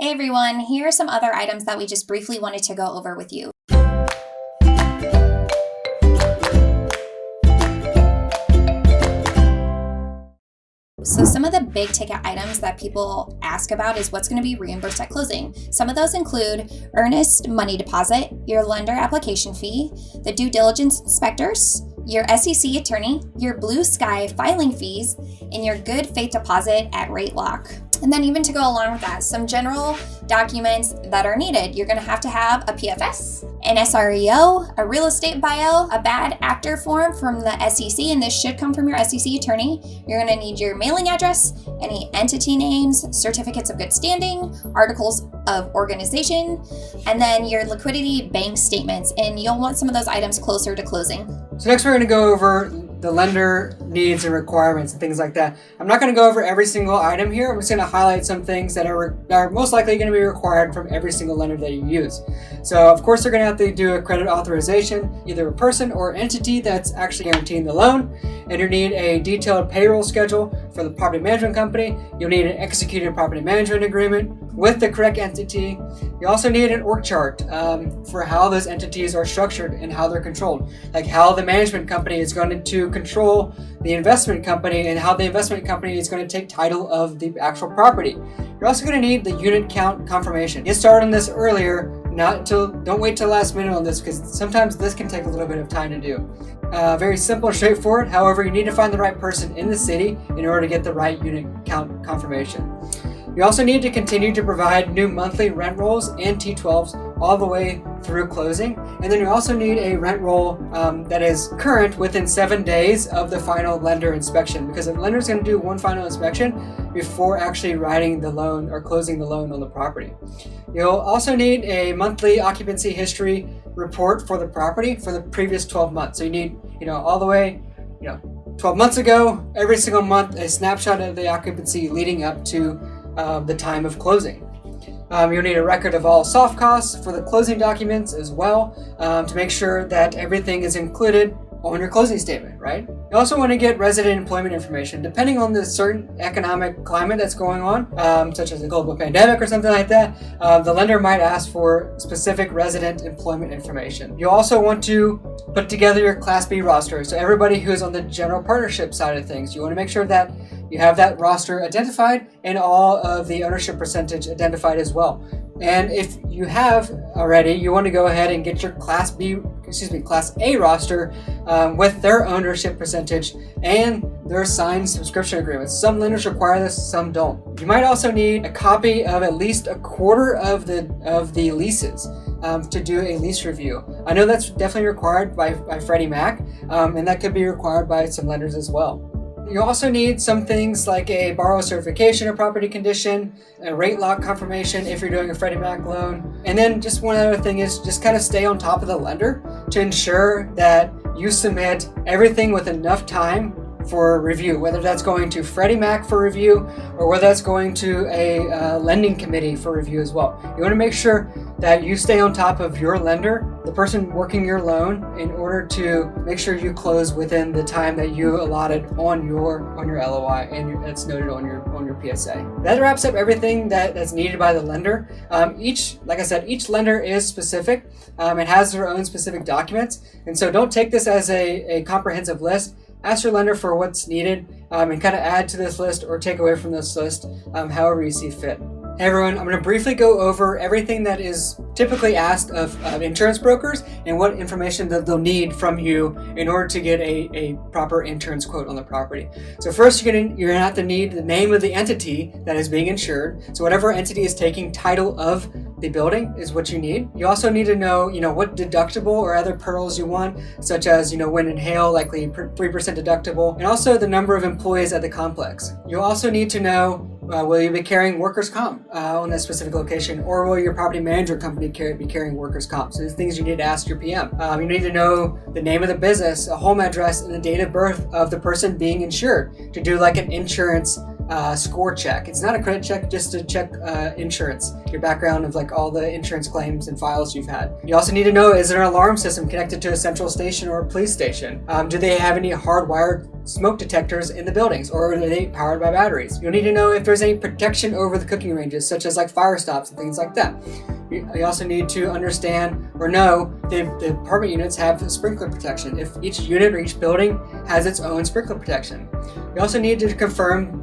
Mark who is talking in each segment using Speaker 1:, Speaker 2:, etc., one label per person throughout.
Speaker 1: Hey everyone, here are some other items that we just briefly wanted to go over with you. So some of the big ticket items that people ask about is what's going to be reimbursed at closing. Some of those include earnest money deposit, your lender application fee, the due diligence inspectors, your SEC attorney, your blue sky filing fees, and your good faith deposit at rate lock. And then even to go along with that, some general documents that are needed. You're going to have a PFS, an SREO, a real estate bio, a bad actor form from the SEC, and this should come from your SEC attorney. You're going to need your mailing address, any entity names, certificates of good standing, articles of organization, and then your liquidity bank statements. And you'll want some of those items closer to closing.
Speaker 2: So next we're going to go over the lender needs and requirements and things like that. I'm not going to go over every single item here. I'm just going to highlight some things that are most likely going to be required from every single lender that you use. So of course they're going to have to do a credit authorization, either a person or entity that's actually guaranteeing the loan. And you need a detailed payroll schedule for the property management company. You'll need an executed property management agreement with the correct entity. You also need an org chart for how those entities are structured and how they're controlled, like how the management company is going to control the investment company and how the investment company is going to take title of the actual property. You're also going to need the unit count confirmation. Get started on this earlier, don't wait till last minute on this, because sometimes this can take a little bit of time to do. Very simple and straightforward. However, you need to find the right person in the city in order to get the right unit count confirmation. You also need to continue to provide new monthly rent rolls and T12s all the way through closing. And then you also need a rent roll that is current within 7 days of the final lender inspection, because the lender is going to do one final inspection before actually writing the loan or closing the loan on the property. You'll also need a monthly occupancy history report for the property for the previous 12 months. So you need, all the way, 12 months ago, every single month, a snapshot of the occupancy leading up to the time of closing. You'll need a record of all soft costs for the closing documents as well, to make sure that everything is included on your closing statement, right? You also want to get resident employment information. Depending on the certain economic climate that's going on, such as a global pandemic or something like that, the lender might ask for specific resident employment information. You also want to put together your Class B roster. So everybody who's on the general partnership side of things, you want to make sure that you have that roster identified and all of the ownership percentage identified as well. And if you have already, you want to go ahead and get your Class A roster with their ownership percentage and their signed subscription agreements. Some lenders require this, some don't. You might also need a copy of at least a quarter of the leases to do a lease review. I know that's definitely required by Freddie Mac, and that could be required by some lenders as well. You also need some things like a borrower certification of property condition, a rate lock confirmation if you're doing a Freddie Mac loan. And then just one other thing is just kind of stay on top of the lender to ensure that you submit everything with enough time for review, whether that's going to Freddie Mac for review or whether that's going to a lending committee for review as well. You want to make sure that you stay on top of your lender, the person working your loan, in order to make sure you close within the time that you allotted on your LOI and it's noted on your PSA. That wraps up everything that's needed by the lender. Like I said, each lender is specific and has their own specific documents, and so don't take this as a comprehensive list. Ask your lender for what's needed and kind of add to this list or take away from this list however you see fit. Hey everyone, I'm going to briefly go over everything that is typically asked of insurance brokers and what information that they'll need from you in order to get a proper insurance quote on the property. So first, you're going to have to need the name of the entity that is being insured. So whatever entity is taking title of the building is what you need. You also need to know, what deductible or other pearls you want, such as, wind and hail, likely 3% deductible, and also the number of employees at the complex. You'll also need to know, will you be carrying workers' comp on a specific location, or will your property management company be carrying workers' comp? So these things you need to ask your PM. You need to know the name of the business, a home address, and the date of birth of the person being insured to do like an insurance score check. It's not a credit check, just to check insurance, your background of like all the insurance claims and files you've had. You also need to know, is there an alarm system connected to a central station or a police station? Do they have any hardwired smoke detectors in the buildings, or are they powered by batteries? You'll need to know if there's any protection over the cooking ranges, such as like fire stops and things like that. You also need to understand or know the apartment units have sprinkler protection, if each unit or each building has its own sprinkler protection. You also need to confirm,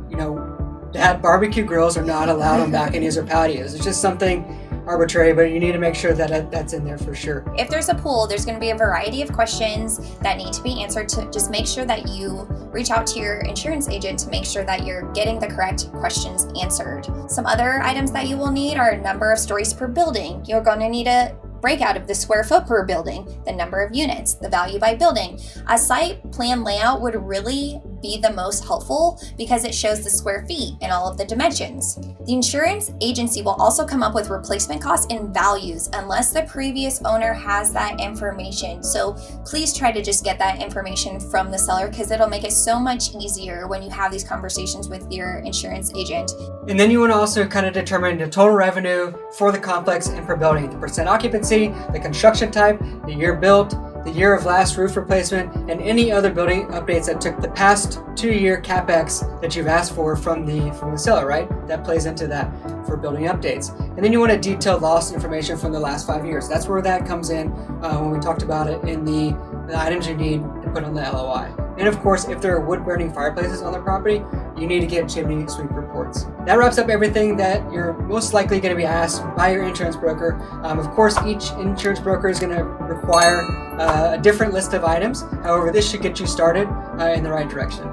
Speaker 2: that barbecue grills are not allowed on balconies or patios. It's just something arbitrary, but you need to make sure that that's in there for sure.
Speaker 1: If there's a pool, there's going to be a variety of questions that need to be answered. To just make sure that you reach out to your insurance agent to make sure that you're getting the correct questions answered. Some other items that you will need are number of stories per building. You're going to need a breakout of the square foot per building, the number of units, the value by building. A site plan layout would really be the most helpful because it shows the square feet and all of the dimensions. The insurance agency will also come up with replacement costs and values unless the previous owner has that information. So please try to just get that information from the seller because it'll make it so much easier when you have these conversations with your insurance agent.
Speaker 2: And then you want to also kind of determine the total revenue for the complex and per building, the percent occupancy, the construction type, the year built, the year of last roof replacement, and any other building updates that took the past 2-year CapEx that you've asked for from the seller, right? That plays into that for building updates. And then you want to detail loss information from the last 5 years. That's where that comes in when we talked about it in the items you need to put on the LOI. And of course, if there are wood-burning fireplaces on the property, you need to get chimney sweep reports. That wraps up everything that you're most likely going to be asked by your insurance broker. Of course, each insurance broker is going to require a different list of items. However, this should get you started in the right direction.